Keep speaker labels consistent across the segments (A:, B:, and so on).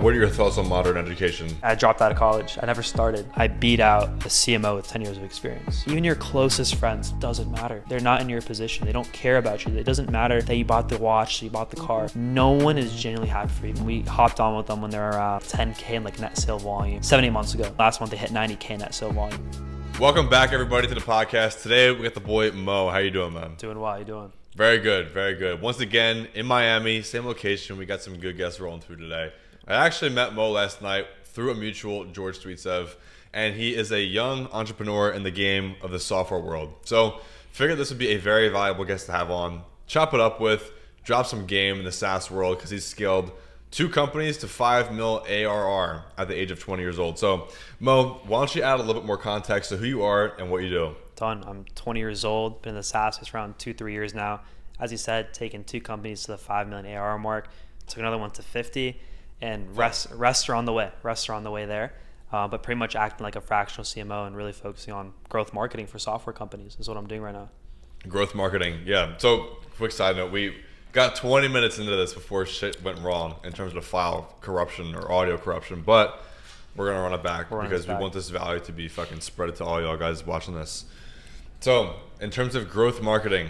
A: What are your thoughts on modern education?
B: I dropped out of college. I never started. I beat out a CMO with 10 years of experience. Even your closest friends, doesn't matter. They're not in your position. They don't care about you. It doesn't matter that you bought the watch, that you bought the car. No one is genuinely happy for you. We hopped on with them when they were around 10K in like net sale volume 7-8 months ago. Last month they hit 90K net sale volume.
A: Welcome back, everybody, to the podcast. Today we got the boy Mo. How you doing, man?
B: Doing well. How you doing?
A: Very good, very good. Once again in Miami, same location. We got some good guests rolling through today. I actually met Mo last night through a mutual, George Streetsev, and he is a young entrepreneur in the game of the software world. So figured this would be a very valuable guest to have on, chop it up with, drop some game in the SaaS world because he's scaled 2 companies to 5 mil ARR at the age of 20 years old. So Mo, why don't you add a little bit more context to who you are and what you do?
B: Done. I'm 20 years old, been in the SaaS for around 2-3 years now. As you said, taken 2 companies to the 5 million ARR mark, took another one to 50. And rest are on the way. Rests are on the way there, but pretty much acting like a fractional CMO and really focusing on growth marketing for software companies is what I'm doing right now.
A: Growth marketing, yeah. So quick side note, we got 20 minutes into this before shit went wrong in terms of file corruption or audio corruption, but we're gonna run it back because we want this value to be fucking spread to all y'all guys watching this. So in terms of growth marketing,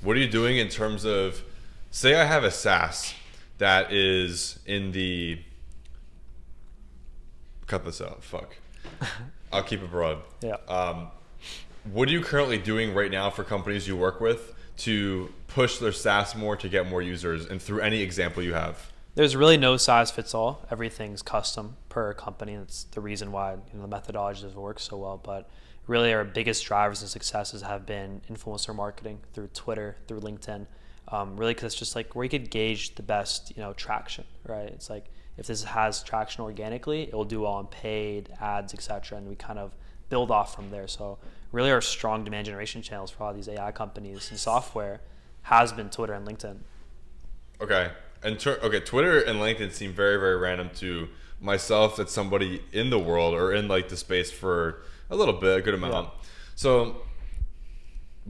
A: what are you doing in terms of, say I have a SaaS that is in the, cut this out, fuck. I'll keep it broad.
B: Yeah.
A: What are you currently doing right now for companies you work with to push their SaaS more to get more users, and through any example you have?
B: There's really no size fits all. Everything's custom per company. That's the reason why the methodology doesn't work so well. But really our biggest drivers and successes have been influencer marketing through Twitter, through LinkedIn. Really, because it's just like where you could gauge the best, traction, right? It's like if this has traction organically, it will do well on paid ads, etc. And we kind of build off from there. So really, our strong demand generation channels for all these AI companies and software has been Twitter and LinkedIn.
A: Okay, and Twitter and LinkedIn seem very, very random to myself. That's somebody in the world or in like the space for a little bit, a good amount. Yeah. So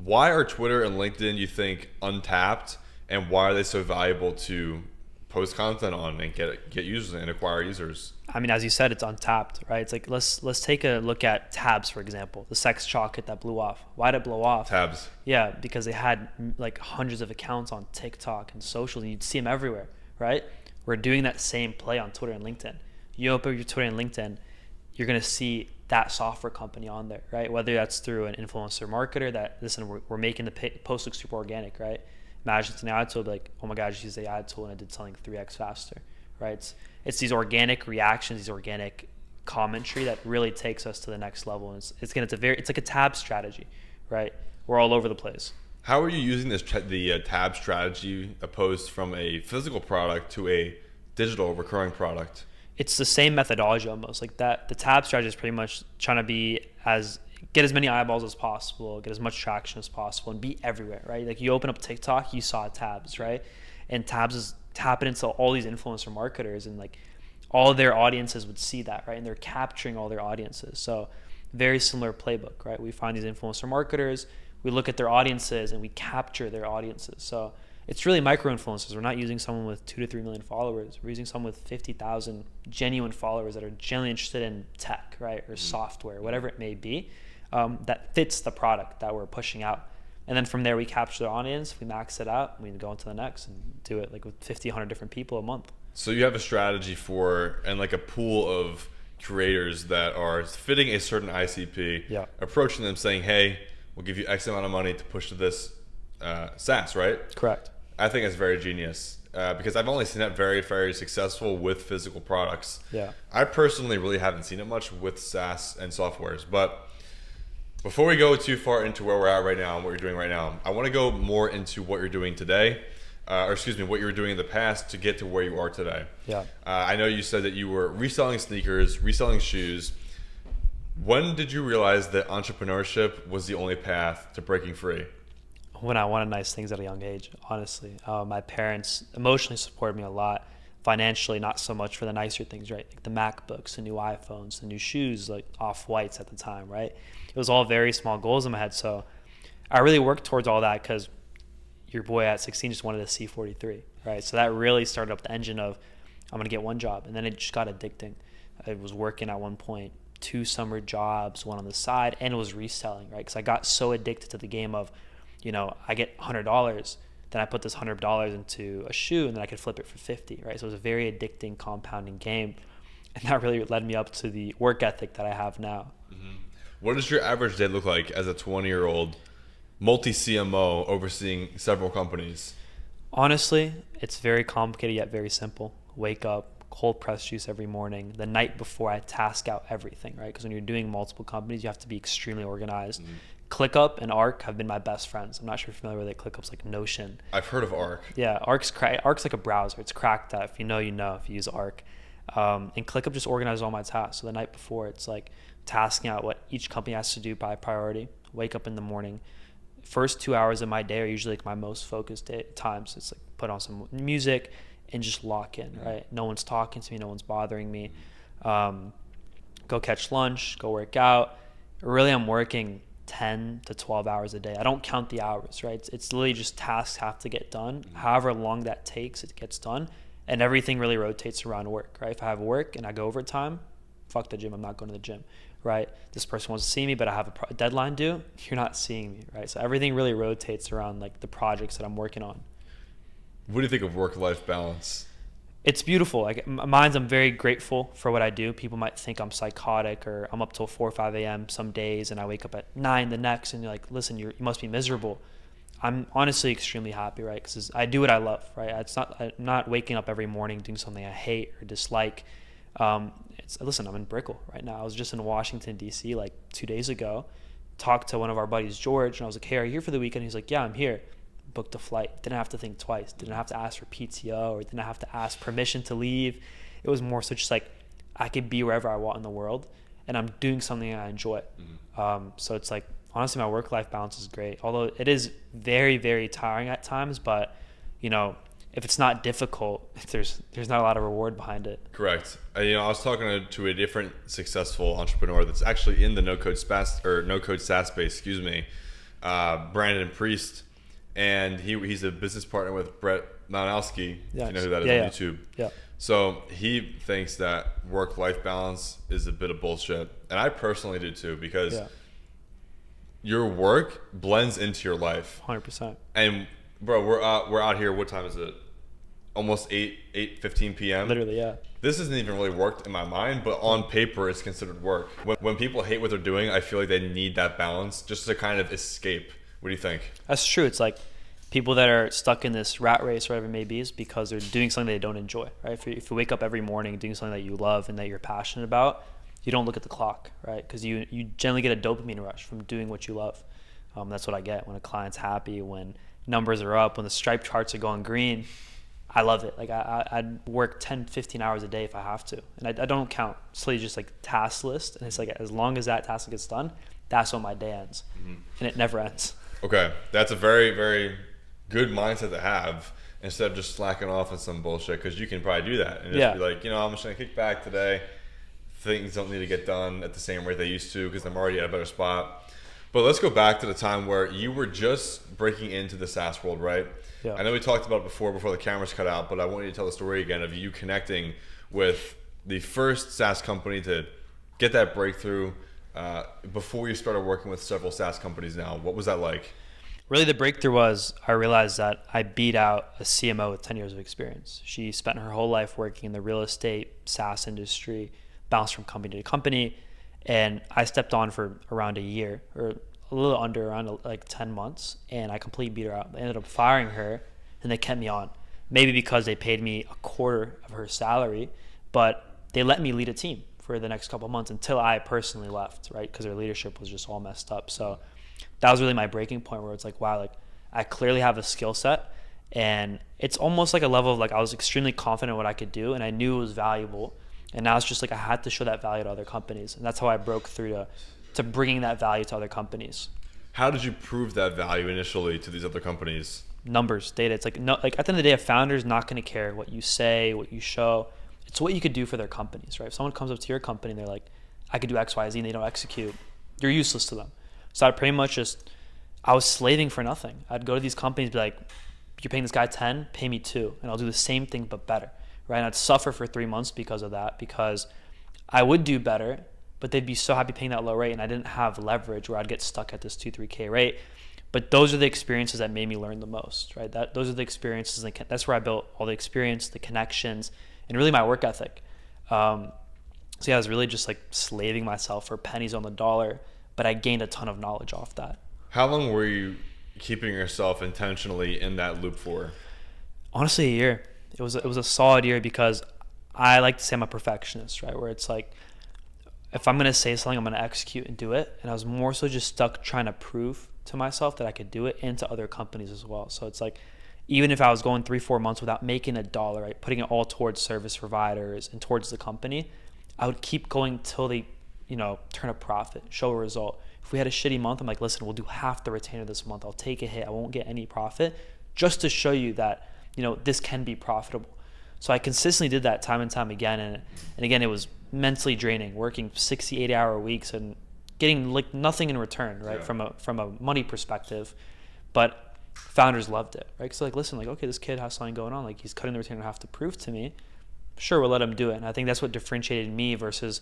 A: why are Twitter and LinkedIn, you think, untapped, and why are they so valuable to post content on and get users and acquire users?
B: I mean, as you said, it's untapped, right? It's like let's take a look at Tabs, for example, the sex chocolate that blew off. Why did it blow off?
A: Tabs.
B: Yeah, because they had like hundreds of accounts on TikTok and social, and you'd see them everywhere, right? We're doing that same play on Twitter and LinkedIn. You open your Twitter and LinkedIn, you're gonna see that software company on there, right? Whether that's through an influencer marketer that, listen, we're making the post look super organic, right? Imagine it's an ad tool, like, oh my God, I just used the ad tool and it did something 3x faster, right? It's these organic reactions, these organic commentary that really takes us to the next level. And it's like a tab strategy, right? We're all over the place.
A: How are you using the tab strategy opposed from a physical product to a digital recurring product?
B: It's the same methodology almost. Like that, the tab strategy is pretty much trying to get as many eyeballs as possible, get as much traction as possible, and be everywhere, right? Like you open up TikTok, you saw tabs, right? And tabs is tapping into all these influencer marketers, and like all their audiences would see that, right? And they're capturing all their audiences. So very similar playbook, right? We find these influencer marketers, we look at their audiences, and we capture their audiences. So it's really micro-influencers. We're not using someone with 2 to 3 million followers. We're using someone with 50,000 genuine followers that are genuinely interested in tech, right, or software, whatever it may be, that fits the product that we're pushing out. And then from there, we capture the audience, we max it out, we go into the next and do it like with 50, 100 different people a month.
A: So you have a strategy for, and like a pool of creators that are fitting a certain ICP, approaching them saying, hey, we'll give you X amount of money to push to this SaaS, right?
B: Correct.
A: I think it's very genius because I've only seen that very, very successful with physical products.
B: Yeah.
A: I personally really haven't seen it much with SaaS and softwares. But before we go too far into where we're at right now and what you're doing right now, I want to go more into what you're doing today, what you were doing in the past to get to where you are today.
B: Yeah.
A: I know you said that you were reselling sneakers, reselling shoes. When did you realize that entrepreneurship was the only path to breaking free?
B: When I wanted nice things at a young age, honestly. My parents emotionally supported me a lot. Financially, not so much for the nicer things, right? Like the MacBooks, the new iPhones, the new shoes, like Off-Whites at the time, right? It was all very small goals in my head. So I really worked towards all that because your boy at 16 just wanted a C43, right? So that really started up the engine of I'm gonna get one job, and then it just got addicting. I was working at one point 2 summer jobs, one on the side, and it was reselling, right? Because I got so addicted to the game of, I get $100, then I put this $100 into a shoe, and then I could flip it for 50, right? So it was a very addicting, compounding game, and that really led me up to the work ethic that I have now.
A: Mm-hmm. What does your average day look like as a 20-year-old multi-CMO overseeing several companies?
B: Honestly, it's very complicated yet very simple. Wake up, cold press juice every morning. The night before, I task out everything, right? Because when you're doing multiple companies, you have to be extremely organized. Mm-hmm. ClickUp and Arc have been my best friends. I'm not sure if you're familiar with it. ClickUp's like Notion.
A: I've heard of Arc.
B: Yeah, Arc's like a browser. It's cracked out. If you know, if you use Arc. And ClickUp just organizes all my tasks. So the night before, it's like tasking out what each company has to do by priority. Wake up in the morning. First 2 hours of my day are usually like my most focused times. It's like put on some music and just lock in, right? No one's talking to me. No one's bothering me. Go catch lunch, go work out. Really, I'm working 10 to 12 hours a day. I don't count the hours, right? It's literally just tasks have to get done. However long that takes, it gets done. And everything really rotates around work, right? If I have work and I go overtime, fuck the gym. I'm not going to the gym, right? This person wants to see me, but I have a deadline due. You're not seeing me, right? So everything really rotates around like the projects that I'm working on.
A: What do you think of work-life balance?
B: It's beautiful. Like I'm very grateful for what I do. People might think I'm psychotic or I'm up till 4 or 5 a.m. some days and I wake up at 9 the next, and you're like, listen, you must be miserable. I'm honestly extremely happy, right? Because I do what I love, right? I'm not waking up every morning doing something I hate or dislike. Listen, I'm in Brickell right now. I was just in Washington, D.C. like 2 days ago. Talked to one of our buddies, George, and I was like, hey, are you here for the weekend? He's like, yeah, I'm here. Booked a flight. Didn't have to think twice. Didn't have to ask for PTO or didn't have to ask permission to leave. It was more so just like I could be wherever I want in the world, and I'm doing something I enjoy. Mm-hmm. So it's like, honestly, my work-life balance is great. Although it is very, very tiring at times, but if it's not difficult, there's not a lot of reward behind it.
A: Correct. I was talking to a different successful entrepreneur that's actually in the no-code SaaS space. Brandon Priest, and he's a business partner with Brett Malinowski. Yes. You know who that is on YouTube. Yeah. So he thinks that work-life balance is a bit of bullshit, and I personally do too, because your work blends into your life.
B: 100%.
A: And bro, we're out here. What time is it? Almost 8:15 p.m.
B: Literally, yeah.
A: This isn't even really work in my mind, but on paper, it's considered work. When people hate what they're doing, I feel like they need that balance just to kind of escape. What do you think?
B: That's true. It's like people that are stuck in this rat race, or whatever it may be, is because they're doing something they don't enjoy, right? If you wake up every morning doing something that you love and that you're passionate about, you don't look at the clock, right? Because you generally get a dopamine rush from doing what you love. That's what I get when a client's happy, when numbers are up, when the stripe charts are going green. I love it. Like I'd work 10, 15 hours a day if I have to. And I don't count. It's literally just like task list. And it's like, as long as that task gets done, that's when my day ends. Mm-hmm. And it never ends.
A: Okay. That's a very, very good mindset to have, instead of just slacking off on some bullshit, because you can probably do that and just be like, I'm just going to kick back today. Things don't need to get done at the same rate they used to because I'm already at a better spot. But let's go back to the time where you were just breaking into the SaaS world, right? Yeah. I know we talked about it before the cameras cut out, but I want you to tell the story again of you connecting with the first SaaS company to get that breakthrough before you started working with several SaaS companies now. What was that like?
B: Really, the breakthrough was I realized that I beat out a CMO with 10 years of experience. She spent her whole life working in the real estate SaaS industry, bounced from company to company, and I stepped on for around a year, or a little under, around like 10 months, and I completely beat her out. They ended up firing her, and they kept me on. Maybe because they paid me a quarter of her salary, but they let me lead a team for the next couple of months until I personally left, right? Because their leadership was just all messed up. So that was really my breaking point, where it's like, wow, like I clearly have a skill set, and it's almost like a level of like I was extremely confident in what I could do, and I knew it was valuable. And now it's just like I had to show that value to other companies, and that's how I broke through to bringing that value to other companies.
A: How did you prove that value initially to these other companies?
B: Numbers, data. It's like, no, like at the end of the day, a founder is not going to care what you say, what you show. It's what you could do for their companies, right? If someone comes up to your company and they're like, I could do X, Y, Z, and they don't execute, you're useless to them. So I pretty much I was slaving for nothing. I'd go to these companies and be like, you're paying this guy 10, pay me 2, and I'll do the same thing but better, right? And I'd suffer for 3 months because of that, because I would do better, but they'd be so happy paying that low rate, and I didn't have leverage where I'd get stuck at this 2-3K rate. But those are the experiences that made me learn the most, right? Those are the experiences, that's where I built all the experience, the connections, and really my work ethic. So yeah, I was really just like slaving myself for pennies on the dollar, but I gained a ton of knowledge off that.
A: How long were you keeping yourself intentionally in that loop for?
B: Honestly, a year. It was a solid year, because I like to say I'm a perfectionist, right? Where it's like, if I'm going to say something, I'm going to execute and do it. And I was more so just stuck trying to prove to myself that I could do it, and to other companies as well. So it's like, even if I was going 3-4 months without making a dollar, right, putting it all towards service providers and towards the company, I would keep going till they, turn a profit, show a result. If we had a shitty month, I'm like, listen, we'll do half the retainer this month. I'll take a hit. I won't get any profit, just to show you that, this can be profitable. So I consistently did that time and time again. And again, it was mentally draining, working 60, 80-hour weeks and getting like nothing in return, right? Yeah. From a money perspective. But founders loved it, right? So like, listen, like, okay, this kid has something going on. Like, he's cutting the retainer in half to prove to me. Sure, we'll let him do it. And I think that's what differentiated me versus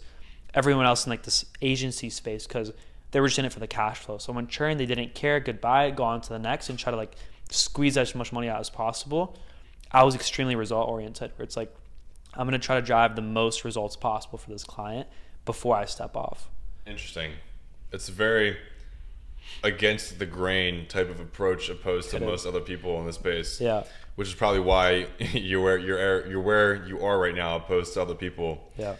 B: everyone else in like this agency space, because they were just in it for the cash flow. So when churn, they didn't care. Goodbye, go on to the next and try to like squeeze as much money out as possible. I was extremely result oriented, where it's like, I'm going to try to drive the most results possible for this client before I step off.
A: Interesting. It's very against the grain type of approach opposed to most other people in this space.
B: Yeah.
A: Which is probably why you're where you are right now opposed to other people.
B: Yeah.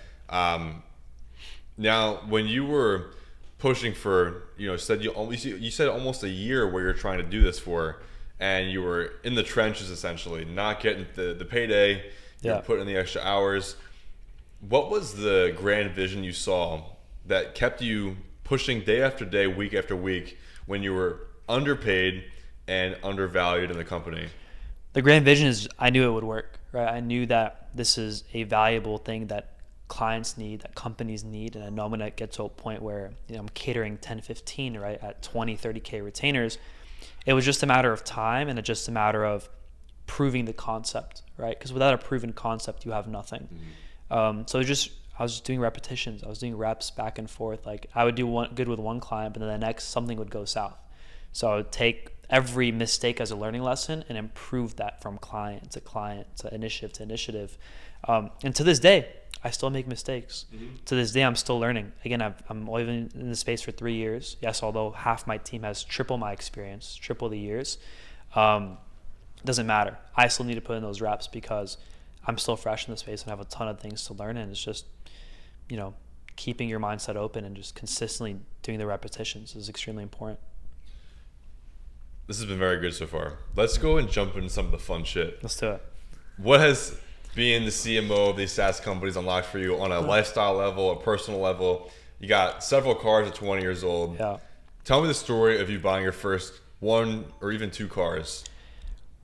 A: Now, when you were pushing for, you said almost a year where you're trying to do this for, and you were in the trenches essentially, not getting the payday, you're putting in the extra hours. What was the grand vision you saw that kept you pushing day after day, week after week, when you were underpaid and undervalued in the company?
B: The grand vision is, I knew it would work, right? I knew that this is a valuable thing that clients need, that companies need, and I know I'm going to get to a point where I'm catering 10, 15, right, at 20, 30K retainers. It was just a matter of time, and it's just a matter of proving the concept, right? Because without a proven concept, you have nothing. So I was just doing repetitions. I was doing reps back and forth. Like, I would do good with one client, but then the next something would go south. So I would take every mistake as a learning lesson and improve that from client to initiative. And to this day, I still make mistakes. To this day, I'm still learning. Again, I'm only been in the space for 3 years. Yes, although half my team has triple my experience, triple the years. Doesn't matter. I still need to put in those reps because I'm still fresh in the space and have a ton of things to learn. And it's just, keeping your mindset open and just consistently doing the repetitions is extremely important.
A: This has been very good so far. Let's go and jump into some of the fun shit.
B: Let's do it.
A: What has being the CMO of these SaaS companies unlocked for you on a lifestyle level, a personal level? You got several cars at 20 years old.
B: Yeah.
A: Tell me the story of you buying your first 1 or even 2 cars.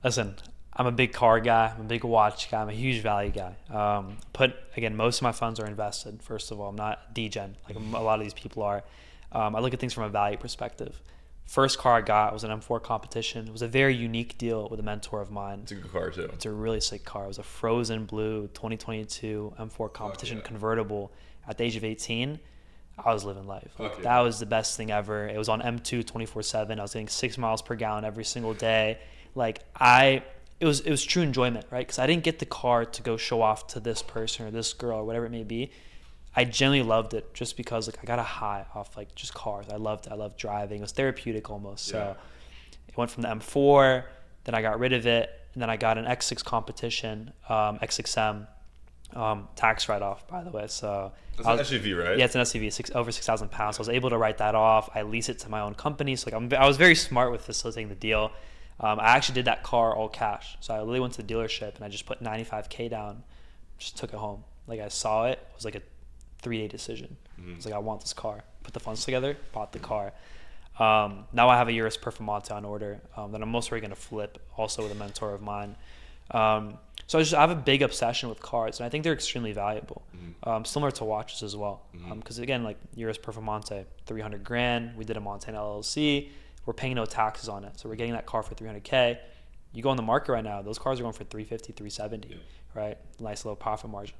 B: Listen, I'm a big car guy. I'm a big watch guy. I'm a huge value guy. Most of my funds are invested. First of all, I'm not degen like a lot of these people are. I look at things from a value perspective. First car I got was an M4 competition. It was a very unique deal with a mentor of mine.
A: It's a good car too.
B: It's a really sick car. It was a frozen blue 2022 M4 competition convertible. At the age of 18, I was living life. That was the best thing ever. It was on M2 24/7. I was getting 6 miles per gallon every single day. It was true enjoyment, right? Because I didn't get the car to go show off to this person or this girl or whatever it may be. I genuinely loved it just because I got a high off just cars. I loved driving. It was therapeutic almost. So it went from the M4, then I got rid of it, and then I got an X6 competition, X6M, tax write-off, by the way. So
A: it's an SUV, right?
B: Yeah, it's an SUV, over 6,000 pounds. So I was able to write that off. I lease it to my own company. So I was very smart with facilitating the deal. I actually did that car all cash. So I literally went to the dealership and I just put $95K down, just took it home. I saw it. It was like a 3-day decision. I was like, I want this car. Put the funds together, bought the car. Now I have a Urus Performante on order that I'm most likely going to flip, also with a mentor of mine. So I have a big obsession with cars, and I think they're extremely valuable, similar to watches as well. Because again, Urus Performante, $300,000. We did a Montana LLC. We're paying no taxes on it, so we're getting that car for $300K. You go on the market right now, those cars are going for 350, 370,
A: Yeah.
B: right? Nice little profit margin.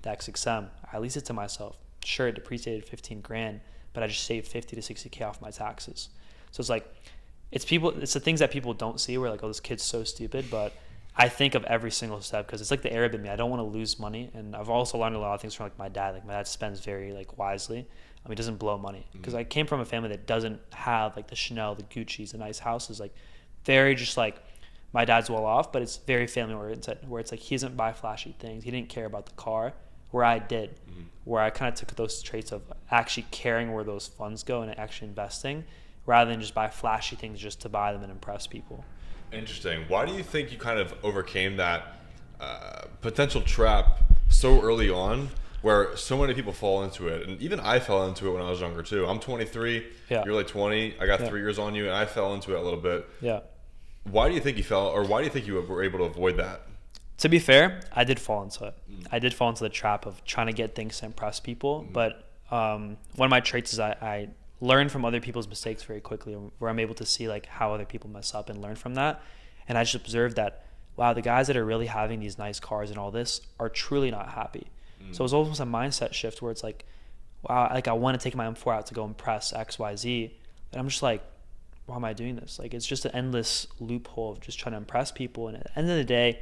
B: The XXM, I lease it to myself. Sure, it depreciated 15 grand, but I just saved 50 to 60K off my taxes. So it's like, it's the things that people don't see. Where like, oh, this kid's so stupid, but I think of every single step because it's like the Arab in me. I don't want to lose money, and I've also learned a lot of things from like my dad. Like my dad spends very like wisely. He doesn't blow money because I came from a family that doesn't have like the Chanel, the Gucci's, the nice houses. Like very just like my dad's well off, but it's very family oriented. Where it's like he doesn't buy flashy things. He didn't care about the car. Where I did, where I kind of took those traits of actually caring where those funds go and actually investing, rather than just buy flashy things just to buy them and impress people.
A: Interesting. Why do you think you kind of overcame that potential trap so early on, where so many people fall into it? And even I fell into it when I was younger too. I'm 23.
B: Yeah.
A: You're like 20. I got 3 years on you, and I fell into it a little bit.
B: Yeah.
A: Why do you think you fell, or why do you think you were able to avoid that?
B: To be fair, I did fall into it. I did fall into the trap of trying to get things to impress people. But one of my traits is I learn from other people's mistakes very quickly, where I'm able to see like how other people mess up and learn from that. And I just observed that, wow, the guys that are really having these nice cars and all this are truly not happy. So it was almost a mindset shift where it's like, wow, like I want to take my M4 out to go impress X, Y, Z. And I'm just like, why am I doing this? Like, it's just an endless loophole of just trying to impress people. And at the end of the day,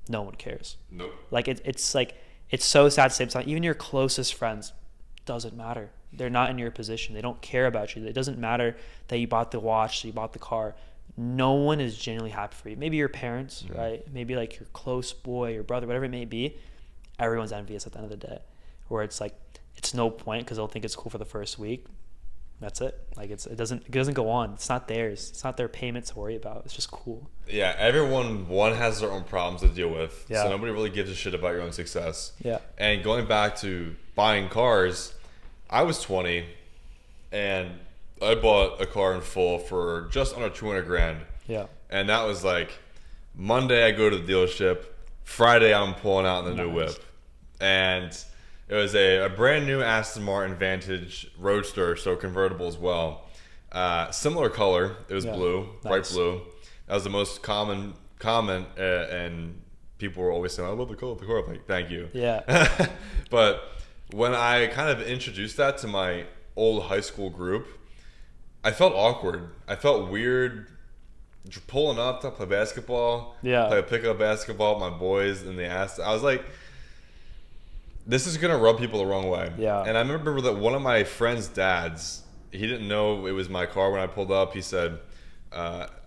B: no one cares.
A: Nope.
B: Like it's like, it's so sad to say, but even your closest friends, doesn't matter. They're not in your position. They don't care about you. It doesn't matter that you bought the watch, that you bought the car. No one is genuinely happy for you. Maybe your parents, right? Maybe like your close boy, your brother, whatever it may be. Everyone's envious at the end of the day, where it's like, it's no point because they'll think it's cool for the first week. That's it. Like it doesn't go on. It's not theirs. It's not their payment to worry about. It's just cool.
A: Yeah, everyone has their own problems to deal with.
B: Yeah.
A: So nobody really gives a shit about your own success.
B: Yeah.
A: And going back to buying cars, I was 20 and I bought a car in full for just under 200 grand.
B: Yeah.
A: And that was like Monday I go to the dealership, Friday I'm pulling out the new whip. And it was a brand new Aston Martin Vantage Roadster, so convertible as well. Similar color. It was blue, bright blue. That was the most common comment, and people were always saying, "I love the color of the car." I'm like, "Thank you."
B: Yeah.
A: But when I kind of introduced that to my old high school group, I felt awkward. I felt weird pulling up to play basketball.
B: Yeah.
A: Play pickup basketball with my boys in the ass. I was like, this is gonna rub people the wrong way.
B: Yeah.
A: And I remember that one of my friend's dads, he didn't know it was my car when I pulled up. He said,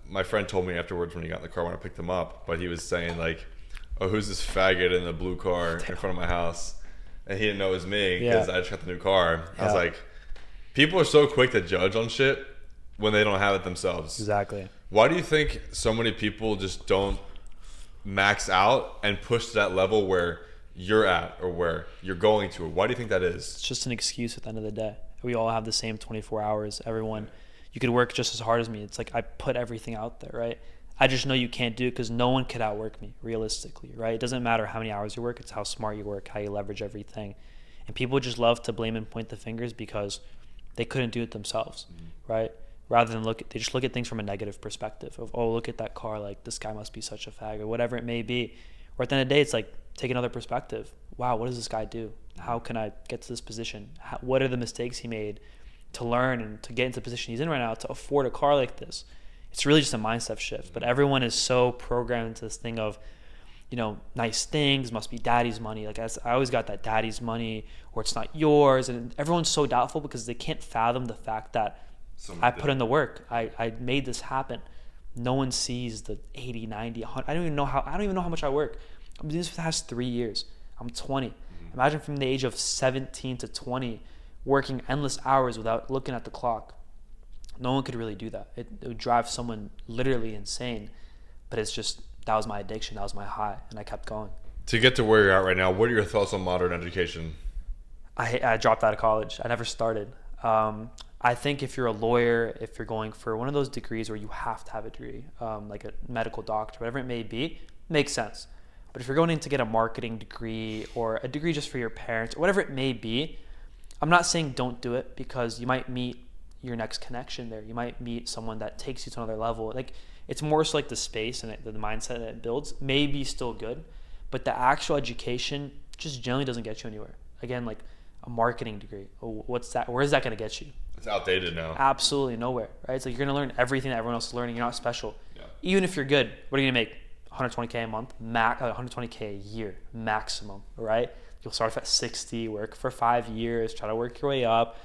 A: my friend told me afterwards when he got in the car when I picked him up, but he was saying like, "Oh, who's this faggot in the blue car in front of my house?" And he didn't know it was me because I just got the new car. I was like, people are so quick to judge on shit when they don't have it themselves.
B: Exactly.
A: Why do you think so many people just don't max out and push to that level where you're at or where you're going to? Why do you think that is?
B: It's just an excuse at the end of the day. We all have the same 24 hours. Everyone, you could work just as hard as me. It's like I put everything out there, right? I just know you can't do it because no one could outwork me realistically, right? It doesn't matter how many hours you work. It's how smart you work, how you leverage everything. And people just love to blame and point the fingers because they couldn't do it themselves, right? Rather than they just look at things from a negative perspective of, oh, look at that car, like this guy must be such a fag or whatever it may be. Or at the end of the day, it's like, take another perspective. Wow, what does this guy do? How can I get to this position? What are the mistakes he made to learn and to get into the position he's in right now to afford a car like this? It's really just a mindset shift. But everyone is so programmed into this thing of, you know, nice things must be daddy's money. Like I always got that daddy's money, or it's not yours. And everyone's so doubtful because they can't fathom the fact that I put in the work. I made this happen. No one sees the 80, 90, 100. I don't even know how much I work. I'm doing this for the past 3 years. I'm 20. Imagine from the age of 17 to 20 working endless hours without looking at the clock. No one could really do that. It would drive someone literally insane. But it's just, that was my addiction. That was my high. And I kept going.
A: To get to where you're at right now, what are your thoughts on modern education?
B: I dropped out of college. I never started. I think if you're a lawyer, if you're going for one of those degrees where you have to have a degree, like a medical doctor, whatever it may be, makes sense. But if you're going in to get a marketing degree or a degree just for your parents or whatever it may be, I'm not saying don't do it because you might meet your next connection there. You might meet someone that takes you to another level. Like It's more so like the space and the mindset that it builds may be still good, but the actual education just generally doesn't get you anywhere. Again, like a marketing degree, what's that? Where is that going to get you?
A: It's outdated now.
B: Absolutely nowhere, right? It's like you're going to learn everything that everyone else is learning. You're not special.
A: Yeah.
B: Even if you're good, what are you going to make? 120K a month, 120K a year maximum, right? You'll start off at 60, work for 5 years, try to work your way up.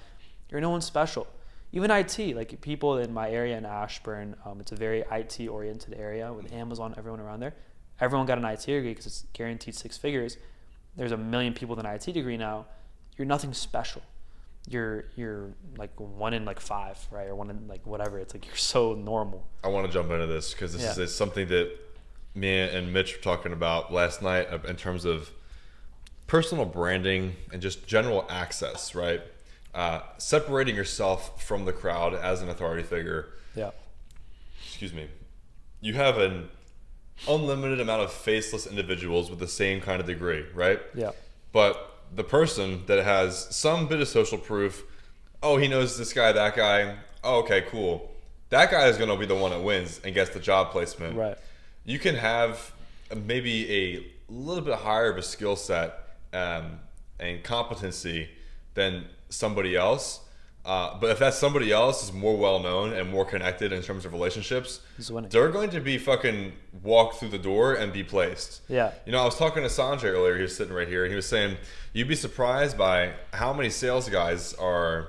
B: You're no one special. Even IT, like people in my area in Ashburn, it's a very IT oriented area with Amazon, everyone around there. Everyone got an IT degree because it's guaranteed 6 figures. There's a million people with an IT degree now. You're nothing special. You're like 1 in like 5, right? Or 1 in like whatever. It's like you're so normal.
A: I want to jump into this because this is something that me and Mitch were talking about last night in terms of personal branding and just general access, right? Separating yourself from the crowd as an authority figure.
B: Yeah.
A: Excuse me. You have an unlimited amount of faceless individuals with the same kind of degree, right?
B: Yeah.
A: But the person that has some bit of social proof, oh, he knows this guy, that guy. Oh, okay, cool. That guy is going to be the one that wins and gets the job placement.
B: Right.
A: You can have maybe a little bit higher of a skill set and competency than somebody else. But if that somebody else is more well-known and more connected in terms of relationships, they're going to be fucking walk through the door and be placed.
B: Yeah.
A: You know, I was talking to Sanjay earlier. He was sitting right here, and he was saying, you'd be surprised by how many sales guys are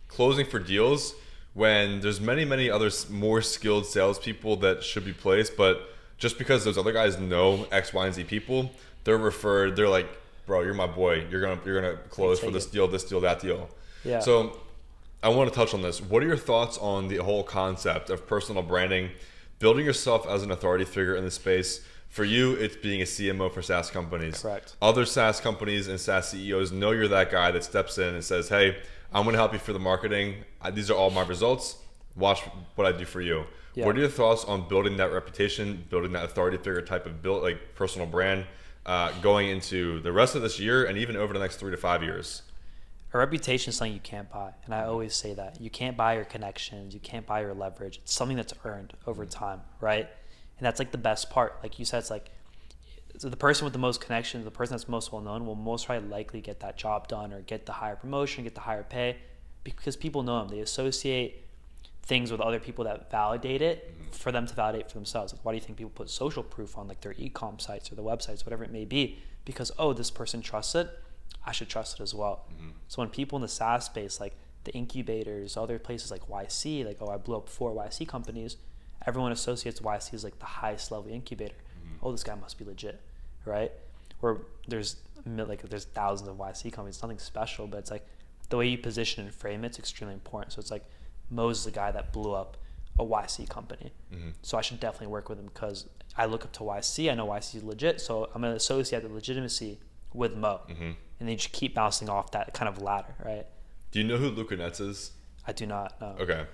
A: closing for deals when there's many, many other more skilled salespeople that should be placed, but just because those other guys know X, Y, and Z people, they're referred. They're like, bro, you're my boy. You're gonna close for this deal, that deal.
B: Yeah.
A: So I want to touch on this. What are your thoughts on the whole concept of personal branding, building yourself as an authority figure in the space? For you, it's being a CMO for SaaS companies.
B: Correct.
A: Other SaaS companies and SaaS CEOs know you're that guy that steps in and says, hey, I'm going to help you for the marketing. These are all my results. Watch what I do for you. Yeah. What are your thoughts on building that reputation, building that authority figure type of like personal brand going into the rest of this year and even over the next 3 to 5 years?
B: A reputation is something you can't buy. And I always say that. You can't buy your connections. You can't buy your leverage. It's something that's earned over time, right? And that's like the best part. Like you said, it's like so the person with the most connections, the person that's most well-known will most likely get that job done or get the higher promotion, get the higher pay because people know them. They associate things with other people that validate it for them to validate for themselves. Like, why do you think people put social proof on like their e-com sites or the websites, whatever it may be? Because, oh, this person trusts it, I should trust it as well. So when people in the SaaS space, like the incubators, other places like YC, like, oh, I blew up 4 YC companies, everyone associates YC as like the highest level incubator. Oh, this guy must be legit, right? Where there's thousands of YC companies, it's nothing special, but it's like the way you position and frame it's extremely important. So it's like Mos is the guy that blew up a YC company. So I should definitely work with him because I look up to YC. I know YC is legit, so I'm going to associate the legitimacy with Mo. And then you just keep bouncing off that kind of ladder, right?
A: Do you know who Luca Netz is?
B: I do not know.
A: Okay.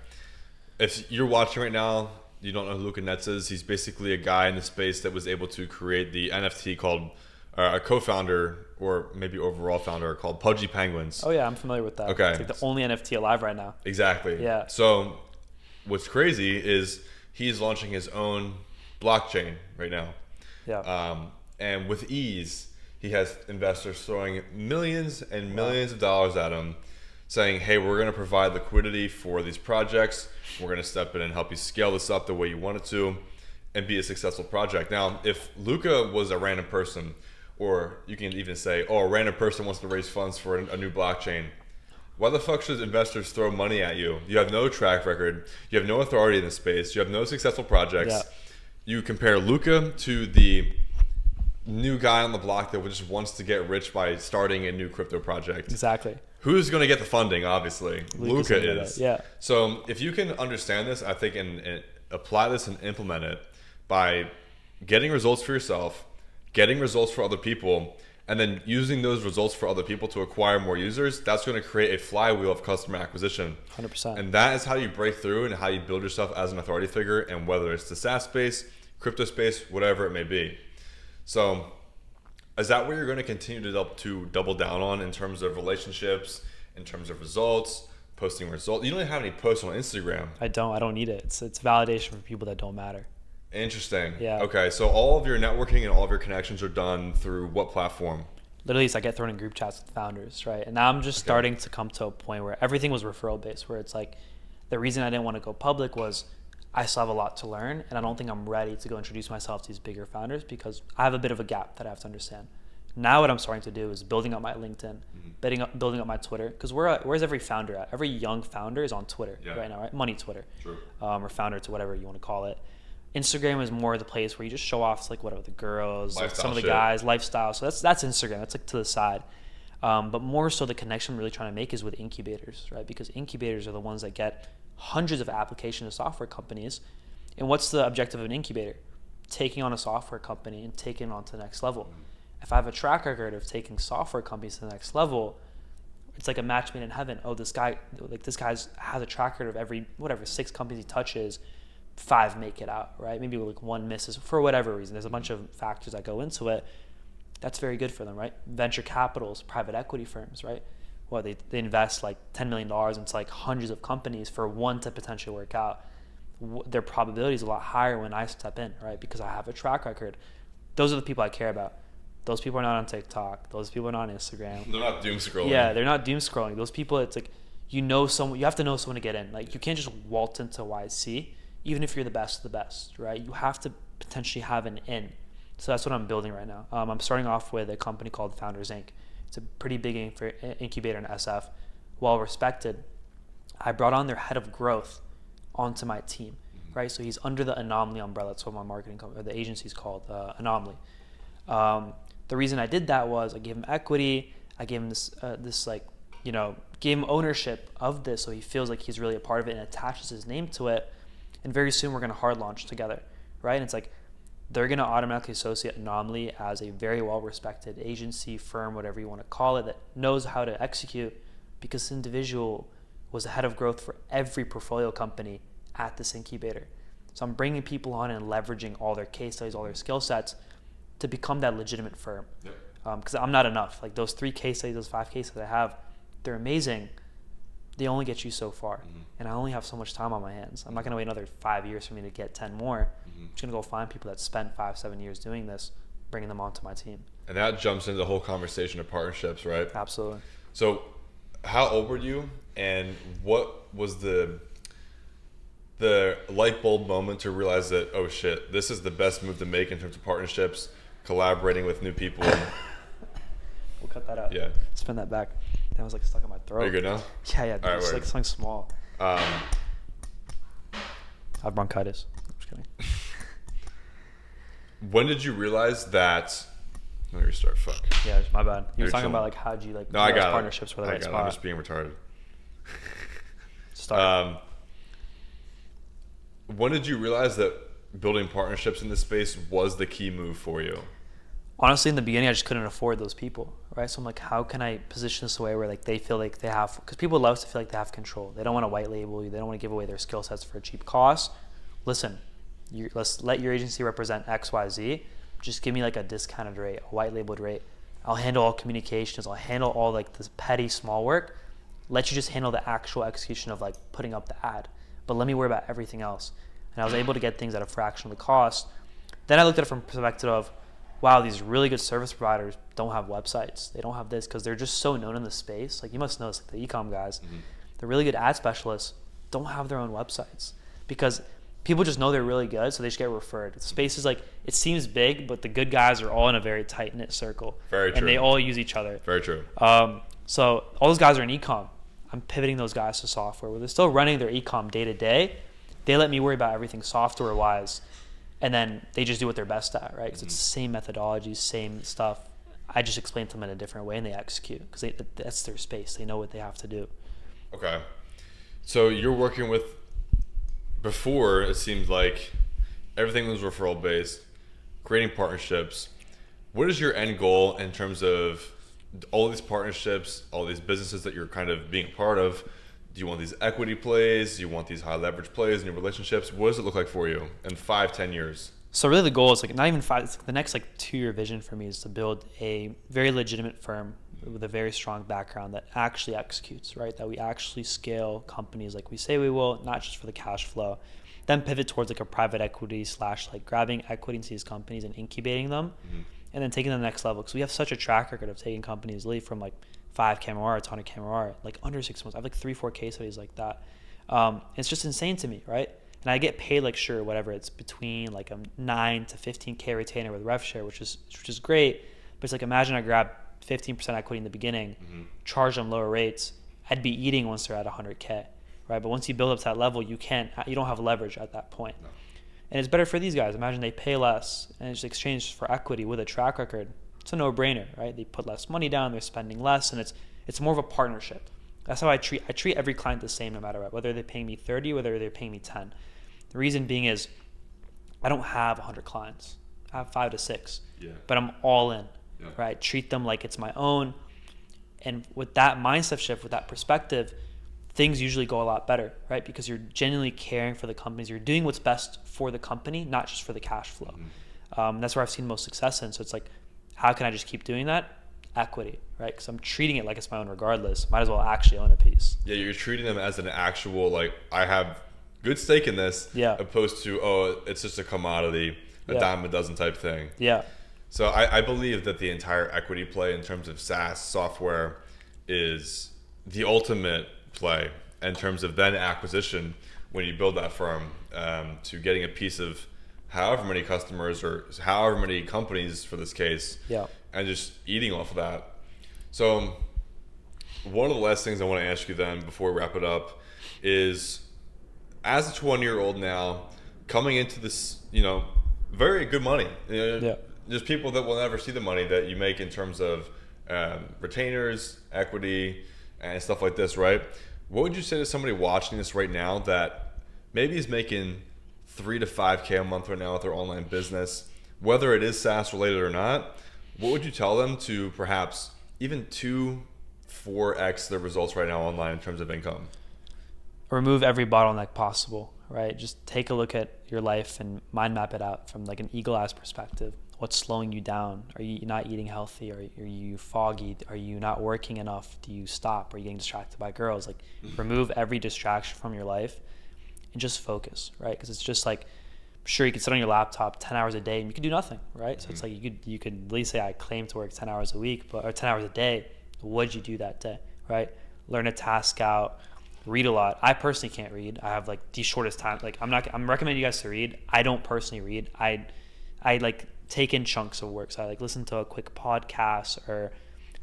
A: If you're watching right now, you don't know who Luca Netz is. He's basically a guy in the space that was able to create the NFT called a co-founder or maybe overall founder called Pudgy Penguins.
B: Oh yeah, I'm familiar with that.
A: Okay.
B: It's like the only NFT alive right now.
A: Exactly.
B: Yeah.
A: So what's crazy is he's launching his own blockchain right now.
B: Yeah.
A: And with ease, he has investors throwing millions and millions of dollars at him saying, hey, we're going to provide liquidity for these projects. We're going to step in and help you scale this up the way you want it to and be a successful project. Now, if Luca was a random person, or you can even say, oh, a random person wants to raise funds for a new blockchain, why the fuck should investors throw money at you? You have no track record. You have no authority in the space. You have no successful projects.
B: Yeah.
A: You compare Luca to the new guy on the block that just wants to get rich by starting a new crypto project.
B: Exactly.
A: Who's going to get the funding? Obviously, Luca is.
B: Yeah.
A: So if you can understand this, I think, and apply this and implement it by getting results for yourself, getting results for other people, and then using those results for other people to acquire more users, that's going to create a flywheel of customer acquisition.
B: 100%.
A: And that is how you break through and how you build yourself as an authority figure, and whether it's the SaaS space, crypto space, whatever it may be. So is that what you're going to continue to double down on in terms of relationships, in terms of results, posting results? You don't even have any posts on Instagram.
B: I don't need it. It's validation for people that don't matter.
A: Interesting.
B: Yeah.
A: Okay, so all of your networking and all of your connections are done through what platform?
B: Literally, so I get thrown in group chats with founders, right? And now I'm just starting to come to a point where everything was referral based, where it's like the reason I didn't want to go public was I still have a lot to learn, and I don't think I'm ready to go introduce myself to these bigger founders because I have a bit of a gap that I have to understand. Now what I'm starting to do is building up my LinkedIn, building up my Twitter, because where's every founder at? Every young founder is on Twitter right now, right? Money Twitter,
A: True.
B: Or founder to whatever you want to call it. Instagram is more the place where you just show off like whatever the girls, like some of the guys, lifestyle. So that's Instagram. That's like to the side. But more so the connection I'm really trying to make is with incubators, right? Because incubators are the ones that get hundreds of applications to software companies. And what's the objective of an incubator? Taking on a software company and taking it on to the next level. If I have a track record of taking software companies to the next level, it's like a match made in heaven. Oh, this guy has a track record of every 6 companies he touches, 5 make it out, right? Maybe like 1 misses for whatever reason. There's a bunch of factors that go into it. That's very good for them, right? Venture capitals, private equity firms, right? Well, they invest like $10 million into like hundreds of companies for one to potentially work out. Their probability is a lot higher when I step in, right? Because I have a track record. Those are the people I care about. Those people are not on TikTok. Those people are not on Instagram.
A: They're not doom scrolling.
B: Yeah, they're not doom scrolling. Those people, it's like, you have to know someone to get in. Like, you can't just waltz into YC, even if you're the best of the best, right? You have to potentially have an in. So that's what I'm building right now. I'm starting off with a company called Founders Inc. It's a pretty big incubator in SF, well respected. I brought on their head of growth onto my team, right? So he's under the Anomaly umbrella. That's what my marketing company, or the agency's called, Anomaly. The reason I did that was I gave him equity. I gave him gave him ownership of this, so he feels like he's really a part of it and attaches his name to it. And very soon we're going to hard launch together, right? And it's like they're going to automatically associate Anomaly as a very well-respected agency, firm, whatever you want to call it, that knows how to execute, because this individual was the head of growth for every portfolio company at this incubator. So I'm bringing people on and leveraging all their case studies, all their skill sets to become that legitimate firm. Because I'm not enough. Like those 3 case studies, those 5 case studies I have, they're amazing. They only get you so far. And I only have so much time on my hands. I'm not going to wait another 5 years for me to get 10 more. I'm just going to go find people that spent 5-7 years doing this, bringing them onto my team.
A: And that jumps into the whole conversation of partnerships, right?
B: Absolutely.
A: So how old were you, and what was the light bulb moment to realize that, oh shit, this is the best move to make in terms of partnerships, collaborating with new people?
B: We'll cut that out.
A: Yeah.
B: Spin that back. That was like stuck in my throat.
A: Are you good now?
B: Yeah. Dude, it's like something small. I have bronchitis. I'm just kidding.
A: When did you realize that? No, you start. Fuck.
B: Yeah, my bad. You were talking
A: chilling.
B: about like how'd you like
A: No, I got
B: partnerships for the right spot.
A: I'm just being retarded.
B: Start.
A: When did you realize that building partnerships in this space was the key move for you?
B: Honestly, in the beginning, I just couldn't afford those people, right? So I'm like, how can I position this away where like they feel like they have, because people love to feel like they have control. They don't want to white label you. They don't want to give away their skill sets for a cheap cost. Listen, let's let your agency represent X, Y, Z. Just give me like a discounted rate, a white labeled rate. I'll handle all communications. I'll handle all like this petty small work. Let you just handle the actual execution of like putting up the ad. But let me worry about everything else. And I was able to get things at a fraction of the cost. Then I looked at it from the perspective of, wow, these really good service providers don't have websites. They don't have this because they're just so known in the space. Like you must know this, like the e-com guys, the really good ad specialists don't have their own websites because people just know they're really good, so they just get referred. The space is like, it seems big, but the good guys are all in a very tight-knit circle.
A: Very true.
B: And they all use each other.
A: Very true.
B: So all those guys are in e-com. I'm pivoting those guys to software where they're still running their e-com day to day. They let me worry about everything software-wise. And then they just do what they're best at, right? Because it's the same methodologies, same stuff. I just explain to them in a different way, and they execute because that's their space. They know what they have to do. Okay.
A: So you're working with, before it seemed like everything was referral based, creating partnerships. What is your end goal in terms of all these partnerships, all these businesses that you're kind of being a part of? Do you want these equity plays? Do you want these high leverage plays in your relationships? What does it look like for you in 5-10 years?
B: So really the goal is like not even 5, it's like the next like 2-year vision for me is to build a very legitimate firm with a very strong background that actually executes, right? That we actually scale companies like we say we will, not just for the cash flow, then pivot towards like a private equity / like grabbing equity into these companies and incubating them, and then taking them to the next level. Because we have such a track record of taking companies literally from like 5K MRR to 100K MRR, like under 6 months. I have like 3-4 case studies like that. It's just insane to me, right? And I get paid like, sure, whatever, it's between like a 9 to 15K retainer with rev share, which is great. But it's like, imagine I grab 15% equity in the beginning, charge them lower rates. I'd be eating once they're at 100K, right? But once you build up to that level, you don't have leverage at that point. No. And it's better for these guys. Imagine they pay less and it's exchanged for equity with a track record. It's a no-brainer, right? They put less money down, they're spending less, and it's more of a partnership. That's how I treat every client the same, no matter what, whether they're paying me 30, whether they're paying me 10. The reason being is I don't have 100 clients. I have 5 to 6, but I'm all in, right? Treat them like it's my own. And with that mindset shift, with that perspective, things usually go a lot better, right? Because you're genuinely caring for the companies. You're doing what's best for the company, not just for the cash flow. That's where I've seen most success in. So it's like, how can I just keep doing that? Equity, right? Because I'm treating it like it's my own regardless. Might as well actually own a piece.
A: Yeah, you're treating them as an actual, like, I have good stake in this, opposed to, oh, it's just a commodity, a dime a dozen type thing.
B: Yeah.
A: So I believe that the entire equity play in terms of SaaS software is the ultimate play in terms of then acquisition when you build that firm, to getting a piece of however many customers or however many companies for this case, and just eating off of that. So one of the last things I want to ask you then before we wrap it up is, as a 20-year-old now, coming into this, very good money, there's people that will never see the money that you make in terms of retainers, equity, and stuff like this, right? What would you say to somebody watching this right now that maybe is making 3 to 5K a month right now with their online business, whether it is SaaS related or not? What would you tell them to perhaps even 2-4x their results right now online in terms of income?
B: Remove every bottleneck possible, right? Just take a look at your life and mind map it out from like an eagle-eyed perspective. What's slowing you down? Are you not eating healthy? Are you foggy? Are you not working enough? Do you stop? Are you getting distracted by girls? Like, remove every distraction from your life and just focus, right? Because it's just like, sure, you can sit on your laptop 10 hours a day and you can do nothing, right? So it's like you could at least say, I claim to work 10 hours a week, or 10 hours a day. What'd you do that day, right? Learn a task out, read a lot. I personally can't read. I have like the shortest time. Like, I'm recommending you guys to read. I don't personally read. I like take in chunks of work. So I like listen to a quick podcast, or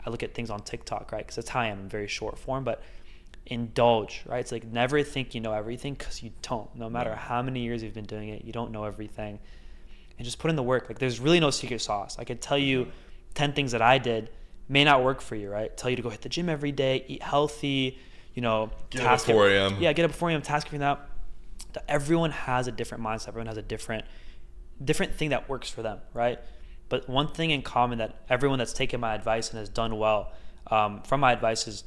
B: I look at things on TikTok, right? Because that's how I am in very short form. But indulge, right? It's like, never think you know everything, because you don't. No matter how many years you've been doing it, you don't know everything. And just put in the work. Like, there's really no secret sauce. I could tell you 10 things that I did, may not work for you, right? Tell you to go hit the gym every day, eat healthy, get up 4 a.m. Yeah, get up 4 a.m. Task everything out. Everyone has a different mindset. Everyone has a different thing that works for them, right? But one thing in common that everyone that's taken my advice and has done well from my advice is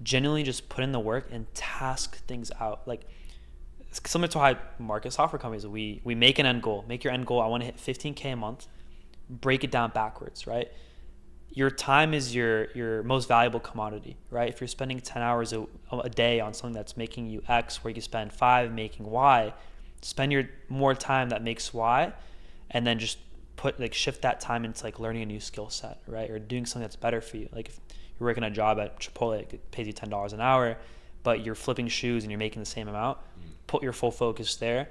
B: genuinely just put in the work and task things out. Like, similar to how I market software companies, we make an end goal. Make your end goal, I want to hit 15K a month. Break it down backwards, right? Your time is your most valuable commodity, right? If you're spending 10 hours a day on something that's making you X, where you can spend 5 making Y, spend your more time that makes Y, and then just shift that time into like learning a new skill set, right? Or doing something that's better for you. Like, if you're working a job at Chipotle, it pays you $10 an hour, but you're flipping shoes and you're making the same amount, put your full focus there,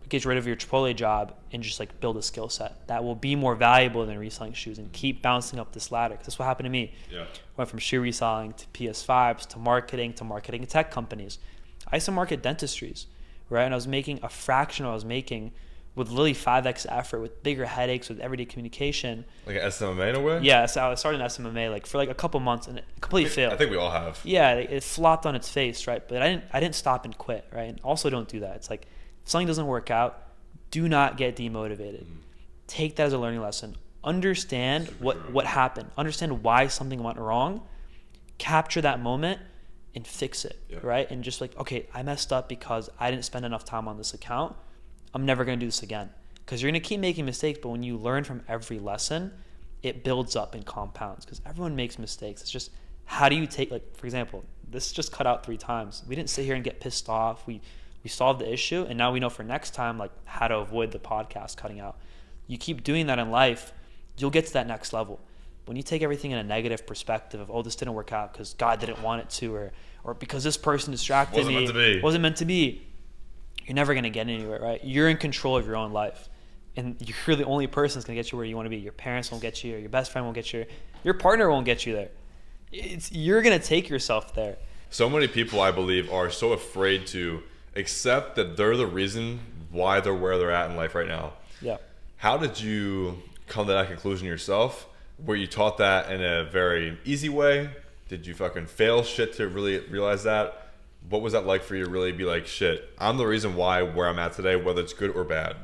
B: get rid of your Chipotle job, and just like build a skill set that will be more valuable than reselling shoes, and keep bouncing up this ladder. Because that's what happened to me. Went from shoe reselling to PS5s to marketing tech companies. I used to market dentistries, right? And I was making a fraction of what I was making with literally 5x effort, with bigger headaches, with everyday communication. Like an SMMA in a way? Yeah, so I started an SMMA like for like a couple months, and it completely failed.
A: I think we all have.
B: Yeah, it flopped on its face, right? But I didn't stop and quit, right? And also, don't do that. It's like, if something doesn't work out, do not get demotivated. Take that as a learning lesson. Understand what happened. Understand why something went wrong. Capture that moment and fix it, right? And just like, okay, I messed up because I didn't spend enough time on this account. I'm never going to do this again. Because you're going to keep making mistakes, but when you learn from every lesson, it builds up and compounds. Because everyone makes mistakes. It's just, how do you take, like, for example, this just cut out 3 times. We didn't sit here and get pissed off. We We solved the issue, and now we know for next time, like, how to avoid the podcast cutting out. You keep doing that in life, you'll get to that next level. When you take everything in a negative perspective of, oh, this didn't work out because God didn't want it to, or because this person distracted me, wasn't meant to be, you're never going to get anywhere, right? You're in control of your own life. And you're the only person that's going to get you where you want to be. Your parents won't get you, or your best friend won't get you, your partner won't get you there. You're going to take yourself there.
A: So many people, I believe, are so afraid to accept that they're the reason why they're where they're at in life right now.
B: Yeah.
A: How did you come to that conclusion yourself? Were you taught that in a very easy way? Did you fucking fail shit to really realize that? What was that like for you to really be like, shit, I'm the reason why where I'm at today, whether it's good or bad?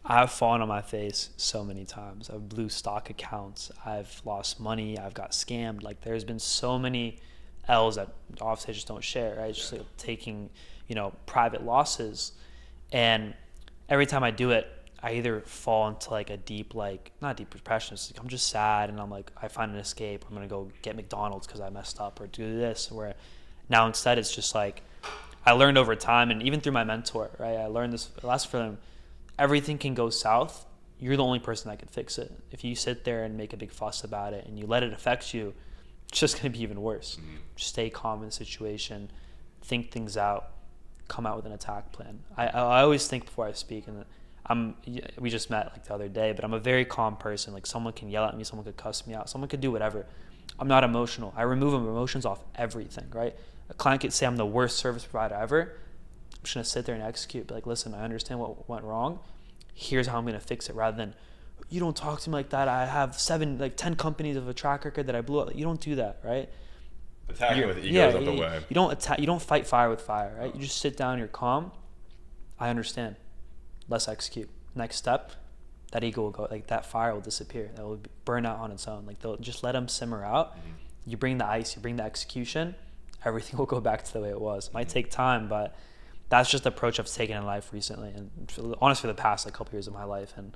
B: I've fallen on my face so many times. I've blew stock accounts. I've lost money. I've got scammed. Like, there's been so many L's that obviously I just don't share, right? It's just like taking, private losses. And every time I do it, I either fall into like a deep, like, not deep depression. It's like I'm just sad, and I'm like, I find an escape. I'm going to go get McDonald's because I messed up, or do this. Where now instead it's just like, I learned over time, and even through my mentor, right? I learned this last for them. Everything can go south. You're the only person that can fix it. If you sit there and make a big fuss about it and you let it affect you, it's just going to be even worse. Mm-hmm. Just stay calm in the situation, think things out, come out with an attack plan. I always think before I speak, and we just met like the other day, but I'm a very calm person. Like, someone can yell at me, someone could cuss me out, someone could do whatever. I'm not emotional. I remove emotions off everything, right? A client could say I'm the worst service provider ever. I'm just going to sit there and execute. Be like, listen, I understand what went wrong. Here's how I'm going to fix it, rather than, you don't talk to me like that. I have 10 companies of a track record that I blew up. You don't do that, right?
A: Attacking with egos up the way.
B: You don't attack. You don't fight fire with fire, right? You just sit down. You're calm. I understand. Let's execute. Next step, that ego will go. Like, that fire will disappear. That will burn out on its own. Like, they'll just let them simmer out. Mm-hmm. You bring the ice. You bring the execution. Everything will go back to the way it was. It might take time, but that's just the approach I've taken in life recently, and honestly, for the past couple years of my life. And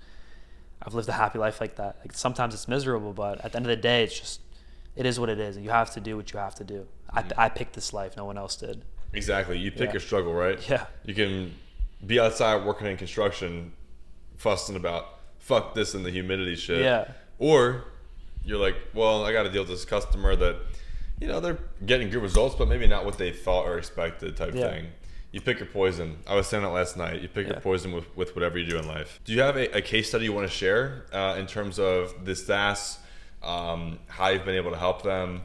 B: I've lived a happy life like that. Like, sometimes it's miserable, but at the end of the day, it is what it is. And you have to do what you have to do. Mm-hmm. I picked this life. No one else did.
A: Exactly. You pick your struggle, right?
B: Yeah.
A: You can be outside working in construction, fussing about fuck this and the humidity shit.
B: Yeah.
A: Or you're like, well, I got to deal with this customer that, they're getting good results, but maybe not what they thought or expected type thing. You pick your poison. I was saying that last night. You pick your poison with whatever you do in life. Do you have a case study you want to share in terms of the SaaS, how you've been able to help them,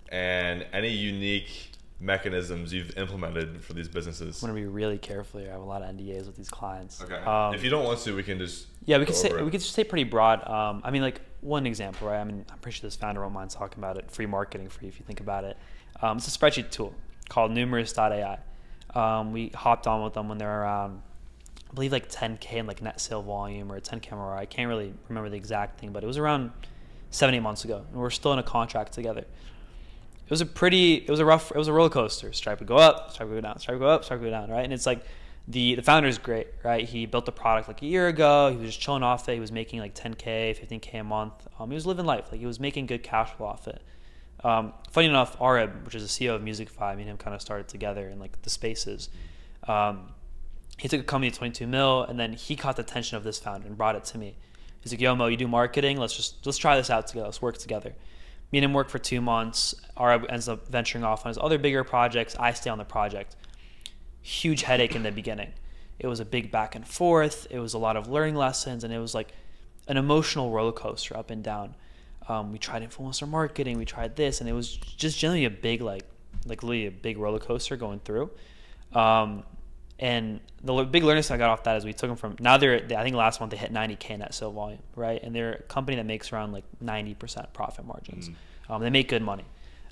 A: and any unique mechanisms you've implemented for these businesses?
B: I'm going to be really careful here. I have a lot of NDAs with these clients.
A: Okay. If you don't want to, we can just
B: we could just say pretty broad. I mean, like, one example, right? I mean, I'm pretty sure this founder won't mind talking about it. Free marketing for you if you think about it. It's a spreadsheet tool called numerous.ai. We hopped on with them when they were around, I believe, like 10K in like net sale volume, or 10K MRR. I can't really remember the exact thing, but it was around 7-8 months ago, and we're still in a contract together. It was a roller coaster. Stripe would go up, Stripe would go down, Stripe would go up, Stripe would go down, right? And it's like, the founder is great, right? He built the product like a year ago. He was just chilling off it. He was making like 10K, 15K a month. He was living life. Like, he was making good cash flow off it. Funny enough, Arib, which is the CEO of Frankifyy, me and him kind of started together in like the spaces. He took a company to 22 mil, and then he caught the attention of this founder and brought it to me. He's like, yo, Mo, you do marketing. Let's try this out together. Let's work together. Me and him work for 2 months. Arib ends up venturing off on his other bigger projects. I stay on the project. Huge headache in the beginning. It was a big back and forth. It was a lot of learning lessons, and it was like an emotional roller coaster up and down. We tried influencer marketing. We tried this, and it was just generally a big, like literally a big roller coaster going through. And the big learning I got off that is we took them from, now I think last month they hit 90K net sale volume, right? And they're a company that makes around like 90% profit margins. They make good money.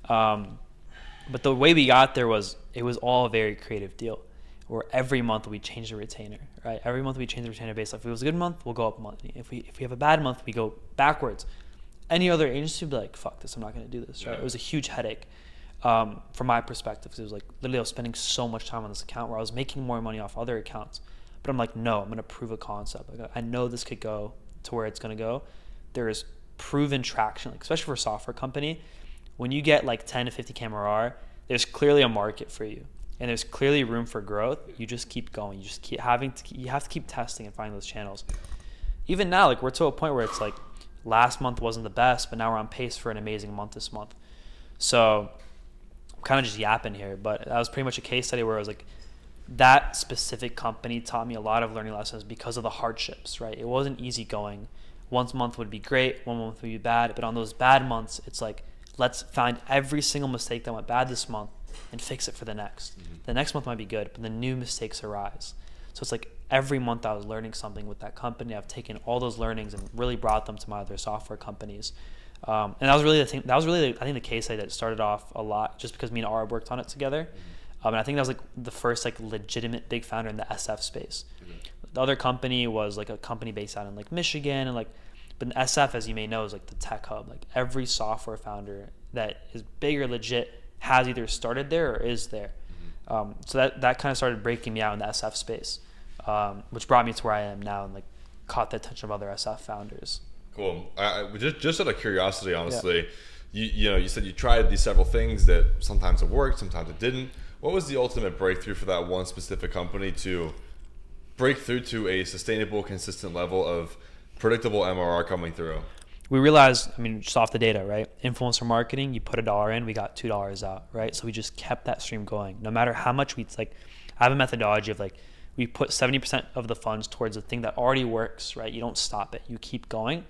B: But the way we got there was, it was all a very creative deal, where every month we change the retainer, right? Every month we change the retainer based off, if it was a good month, we'll go up a month. If we have a bad month, we go backwards. Any other agency would be like, fuck this, I'm not going to do this, right? It was a huge headache from my perspective, because it was like, literally I was spending so much time on this account where I was making more money off other accounts. But I'm like, no, I'm going to prove a concept. Like, I know this could go to where it's going to go. There is proven traction, like, especially for a software company. When you get like 10 to 50 MRR, there's clearly a market for you. and there's clearly room for growth, you just keep going. You just keep you have to keep testing and finding those channels. Even now, like, we're to a point where it's like last month wasn't the best, but now we're on pace for an amazing month this month. So I'm kind of just yapping here, but that was pretty much a case study where I was like, that specific company taught me a lot of learning lessons because of the hardships, right? It wasn't easy going. One month would be great, one month would be bad, but on those bad months, it's like, let's find every single mistake that went bad this month and fix it for the next. The next month might be good, but the new mistakes arise. So it's like every month I was learning something with that company. I've taken all those learnings and really brought them to my other software companies. And that was really the thing. That was really, I think, the case study that started off a lot just because me and Ara worked on it together. And I think that was like the first like legitimate big founder in the SF space. The other company was like a company based out in like Michigan, and like, but in SF, as you may know, is like the tech hub. Like every software founder that is big or legit has either started there or is there. So that kind of started breaking me out in the SF space, which brought me to where I am now and like caught the attention of other SF founders.
A: Cool. Just out of curiosity, honestly, you said you tried these several things that sometimes it worked, sometimes it didn't. What was the ultimate breakthrough for that one specific company to break through to a sustainable, consistent level of predictable MRR coming through?
B: We realized, I mean, just off the data, right? Influencer marketing, you put $1 in, we got $2 out, right? So we just kept that stream going. No matter how much I have a methodology of like, we put 70% of the funds towards a thing that already works, right? You don't stop it. You keep going.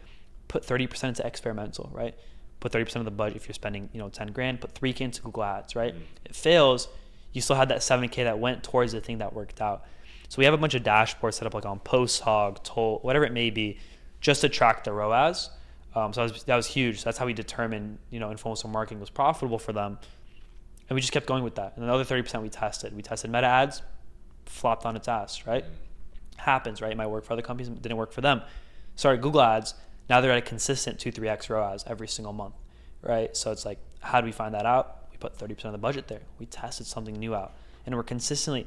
B: Put 30% into experimental, right? Put 30% of the budget if you're spending, 10 grand, put 3K into Google Ads, right? It fails, you still had that 7K that went towards the thing that worked out. So we have a bunch of dashboards set up like on PostHog, Toll, whatever it may be, just to track the ROAS. So that was huge. So that's how we determined, influencer marketing was profitable for them. And we just kept going with that. And the other 30% we tested. We tested meta ads, flopped on its ass, right? Happens, right? It might work for other companies, it didn't work for them. Started Google ads. Now they're at a consistent 2-3x ROAS every single month, right? So it's like, how do we find that out? We put 30% of the budget there. We tested something new out. And we're consistently,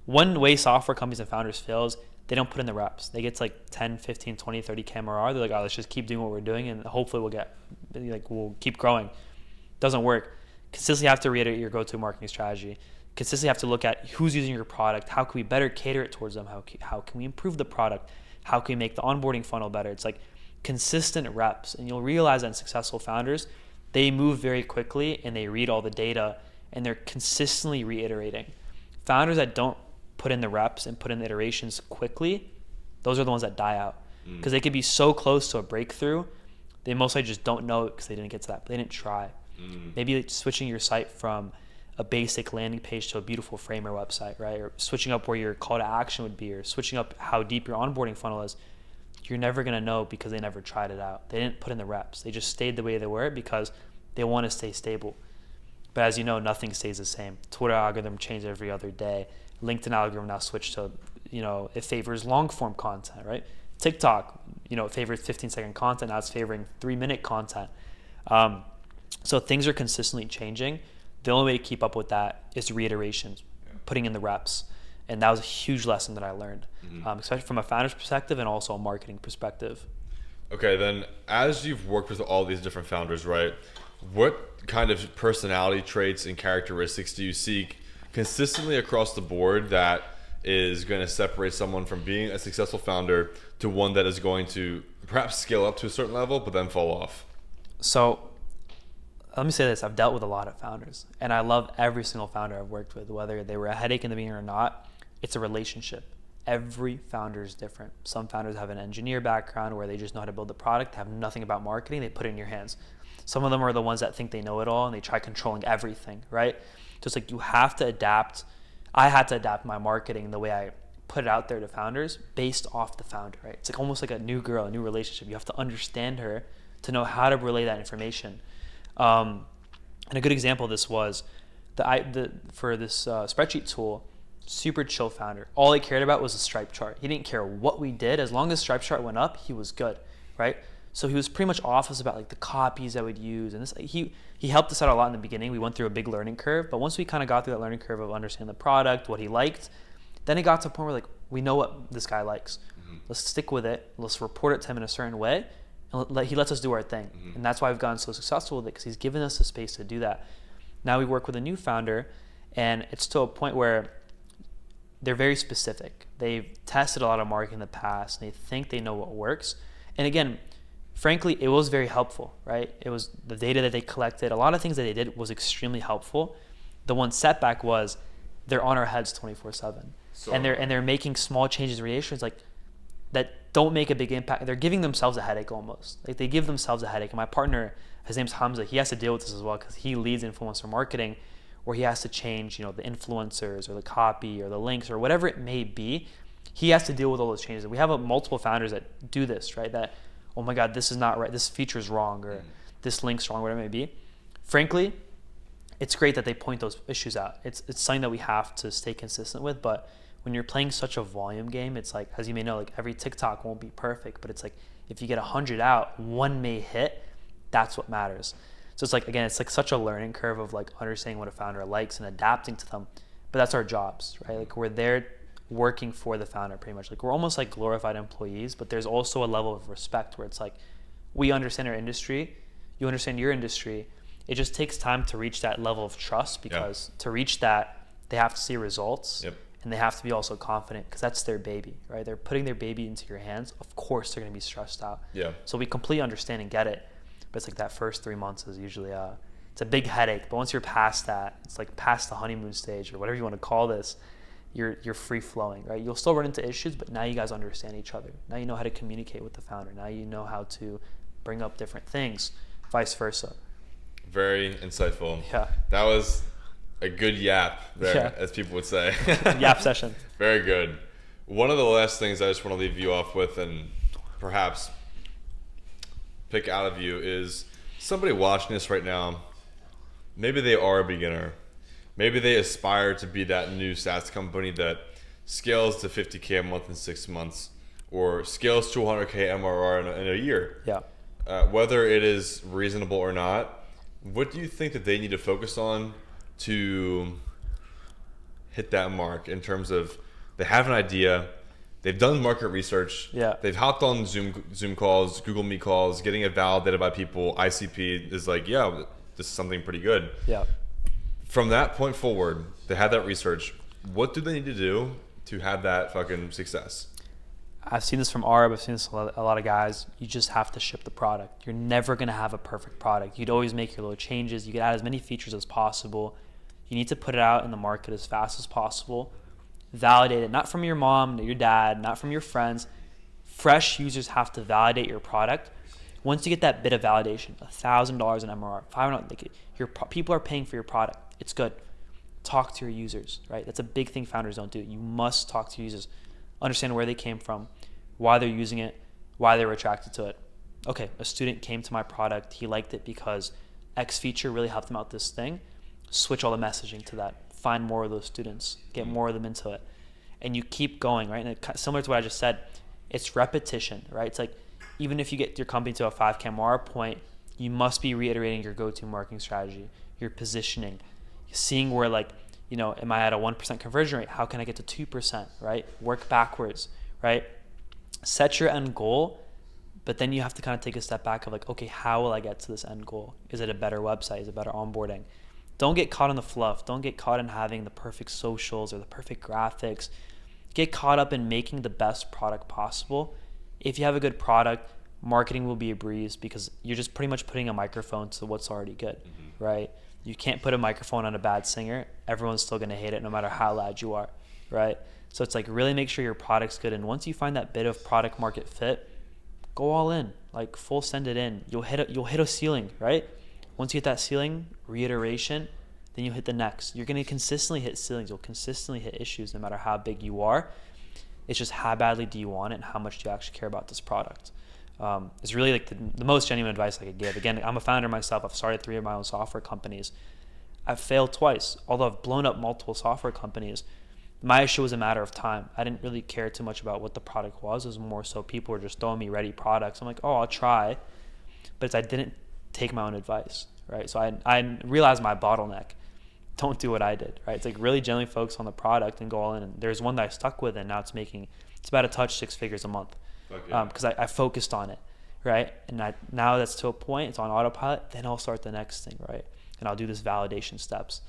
B: one way software companies and founders fails, they don't put in the reps. They get to like 10, 15, 20, 30 MRR. They're like, oh, let's just keep doing what we're doing and hopefully we'll keep growing. Doesn't work. Consistently have to reiterate your go-to marketing strategy. Consistently have to look at who's using your product. How can we better cater it towards them? How can we improve the product? How can we make the onboarding funnel better? It's like consistent reps. And you'll realize that in successful founders, they move very quickly and they read all the data and they're consistently reiterating. Founders that don't put in the reps and put in the iterations quickly, those are the ones that die out because they could be so close to a breakthrough. They mostly just don't know it because they didn't get to that. They didn't try. Maybe like switching your site from a basic landing page to a beautiful framer website, right? Or switching up where your call to action would be, or switching up how deep your onboarding funnel is. You're never going to know because they never tried it out. They didn't put in the reps. They just stayed the way they were because they want to stay stable. But as you know, nothing stays the same. Twitter algorithm changes every other day. LinkedIn algorithm now switched to, it favors long form content, right? TikTok, it favors 15-second content. Now it's favoring 3-minute content. So things are consistently changing. The only way to keep up with that is reiterations, putting in the reps. And that was a huge lesson that I learned, especially from a founder's perspective and also a marketing perspective.
A: Okay, then as you've worked with all these different founders, right, what kind of personality traits and characteristics do you seek consistently across the board that is going to separate someone from being a successful founder to one that is going to perhaps scale up to a certain level but then fall off?
B: So let me say this. I've dealt with a lot of founders, and I love every single founder I've worked with, whether they were a headache in the beginning or not. It's a relationship. Every founder is different. Some founders have an engineer background where they just know how to build the product, have nothing about marketing, they put it in your hands. Some of them are the ones that think they know it all and they try controlling everything, right? So it's like you have to adapt. I had to adapt my marketing, the way I put it out there to founders based off the founder, right? It's like almost like a new girl, a new relationship. You have to understand her to know how to relay that information. And a good example of this was for this spreadsheet tool, super chill founder. All he cared about was the stripe chart. He didn't care what we did. As long as stripe chart went up, he was good, right? So he was pretty much off us about like the copies that we'd use. And this, he helped us out a lot in the beginning. We went through a big learning curve. But once we kind of got through that learning curve of understanding the product, what he liked, then it got to a point where like, we know what this guy likes. Let's stick with it. Let's report it to him in a certain way. And he lets us do our thing. And that's why we've gotten so successful with it, because he's given us the space to do that. Now we work with a new founder, And it's to a point where they're very specific. They've tested a lot of marketing in the past, and they think they know what works. And again, frankly, it was very helpful, right? It was the data that they collected. A lot of things that they did was extremely helpful. The one setback was they're on our heads 24/7, and they're making small changes and variations like that don't make a big impact. They're giving themselves a headache almost. Like they give themselves a headache. And my partner, his name's Hamza, he has to deal with this as well because he leads influencer marketing, where he has to change, the influencers or the copy or the links or whatever it may be. He has to deal with all those changes. We have multiple founders that do this, right? That, oh my God, this is not right. This feature is wrong, or this link's wrong, whatever it may be. Frankly, it's great that they point those issues out. It's something that we have to stay consistent with. But when you're playing such a volume game, it's like, as you may know, like every TikTok won't be perfect, but it's like if you get 100 out, one may hit. That's what matters. So it's like, again, it's like such a learning curve of like understanding what a founder likes and adapting to them. But that's our jobs, right? Like we're there working for the founder pretty much. Like we're almost like glorified employees, but there's also a level of respect where it's like, we understand our industry, you understand your industry. It just takes time to reach that level of trust, because to reach that, they have to see results. And they have to be also confident, because that's their baby, right? They're putting their baby into your hands. Of course, they're going to be stressed out. So we completely understand and get it. But it's like that first 3 months is usually it's a big headache. But once you're past that, it's like past the honeymoon stage or whatever you want to call this, you're free flowing, right? You'll still run into issues, but now you guys understand each other. Now you know how to communicate with the founder. Now you know how to bring up different things, vice versa.
A: Very insightful.
B: Yeah.
A: That was a good yap there, as people would say.
B: Yap session.
A: Very good. One of the last things I just want to leave you off with and perhaps pick out of you is somebody watching this right now. Maybe they are a beginner. Maybe they aspire to be that new SaaS company that scales to 50K a month in 6 months, or scales to 100K MRR in a year. Whether it is reasonable or not, what do you think that they need to focus on to hit that mark in terms of they have an idea, they've done market research, they've hopped on Zoom calls, Google Meet calls, getting it validated by people, ICP is like, yeah, this is something pretty good. From that point forward, they had that research, what do they need to do to have that fucking success?
B: I've seen this from Arb, I've seen this from a lot of guys. You just have to ship the product. You're never going to have a perfect product. You'd always make your little changes. You can add as many features as possible. You need to put it out in the market as fast as possible. Validate it, not from your mom, your dad, not from your friends. Fresh users have to validate your product. Once you get that bit of validation, $1,000 in MRR, $500, people are paying for your product. It's good. Talk to your users, right? That's a big thing founders don't do. You must talk to your users. Understand where they came from, why they're using it, why they were attracted to it. Okay, a student came to my product. He liked it because X feature really helped him out this thing. Switch all the messaging to that. Find more of those students. Get more of them into it. And you keep going, right? And similar to what I just said, it's repetition, right? It's like even if you get your company to a 5K MRR point, you must be reiterating your go-to marketing strategy, your positioning, seeing where like, am I at a 1% conversion rate? How can I get to 2%, right? Work backwards, right? Set your end goal, but then you have to kind of take a step back of like, okay, how will I get to this end goal? Is it a better website? Is it better onboarding? Don't get caught in the fluff. Don't get caught in having the perfect socials or the perfect graphics. Get caught up in making the best product possible. If you have a good product, marketing will be a breeze because you're just pretty much putting a microphone to what's already good, right? You can't put a microphone on a bad singer. Everyone's still going to hate it no matter how loud you are, right? So it's like really make sure your product's good. And once you find that bit of product market fit, go all in, like full send it in. You'll hit a ceiling, right? Once you hit that ceiling, reiteration, then you'll hit the next. You're going to consistently hit ceilings. You'll consistently hit issues no matter how big you are. It's just how badly do you want it and how much do you actually care about this product. It's really like the most genuine advice I could give. Again, I'm a founder myself. I've started 3 of my own software companies. I've failed twice. Although I've blown up multiple software companies, my issue was a matter of time. I didn't really care too much about what the product was. It was more so people were just throwing me ready products. I'm like, oh, I'll try. But I didn't take my own advice, right? So I realized my bottleneck. Don't do what I did, right? It's like really genuinely focus on the product and go all in. And there's one that I stuck with, and now it's about to touch 6 figures a month. Because I focused on it, right? And now that's to a point, it's on autopilot, then I'll start the next thing, right? And I'll do this validation steps.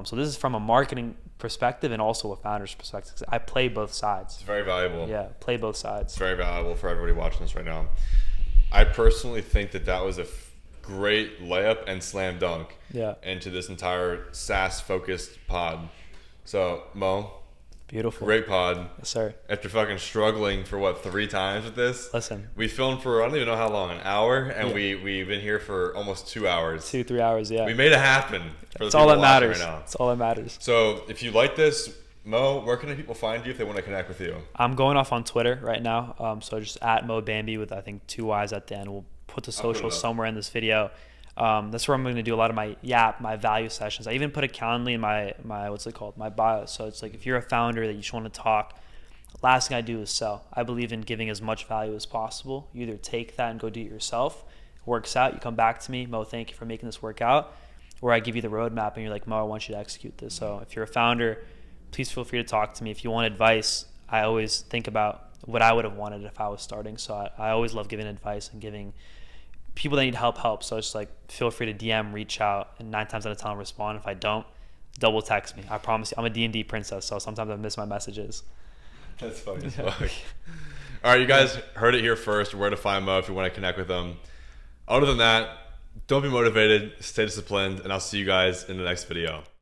B: So this is from a marketing perspective and also a founder's perspective. 'Cause I play both sides.
A: It's very valuable.
B: Yeah, play both sides.
A: It's very valuable for everybody watching this right now. I personally think that was a great layup and slam dunk into this entire SaaS focused pod. So Mo,
B: beautiful,
A: great pod.
B: Yes, sir.
A: After fucking struggling for what, 3 times with this.
B: Listen,
A: we filmed for I don't even know how long, an hour, and we've been here for almost 2 hours.
B: 2-3 hours, yeah.
A: We made it happen.
B: That's all that matters. Right now. That's all that matters.
A: So if you like this, Mo, where can people find you if they want to connect with you? I'm
B: going off on Twitter right now. So just at Mo Bamby with I think 2 Y's at the end. We'll put the social somewhere in this video. That's where I'm going to do a lot of my value sessions. I even put a Calendly in my what's it called, my bio. So it's like if you're a founder that you just want to talk, last thing I do is sell. I believe in giving as much value as possible. You either take that and go do it yourself. It works out, you come back to me, Mo, thank you for making this work out. Or I give you the roadmap and you're like, Mo, I want you to execute this. So if you're a founder, please feel free to talk to me. If you want advice, I always think about what I would have wanted if I was starting. So I always love giving advice and giving people that need help. So it's like, feel free to DM, reach out, and 9 times out of 10 I'll respond. If I don't, double text me. I promise you, I'm a D&D princess, so sometimes I miss my messages.
A: That's funny as fuck. All right, you guys heard it here first, where to find Mo if you want to connect with them. Other than that, don't be motivated, stay disciplined, and I'll see you guys in the next video.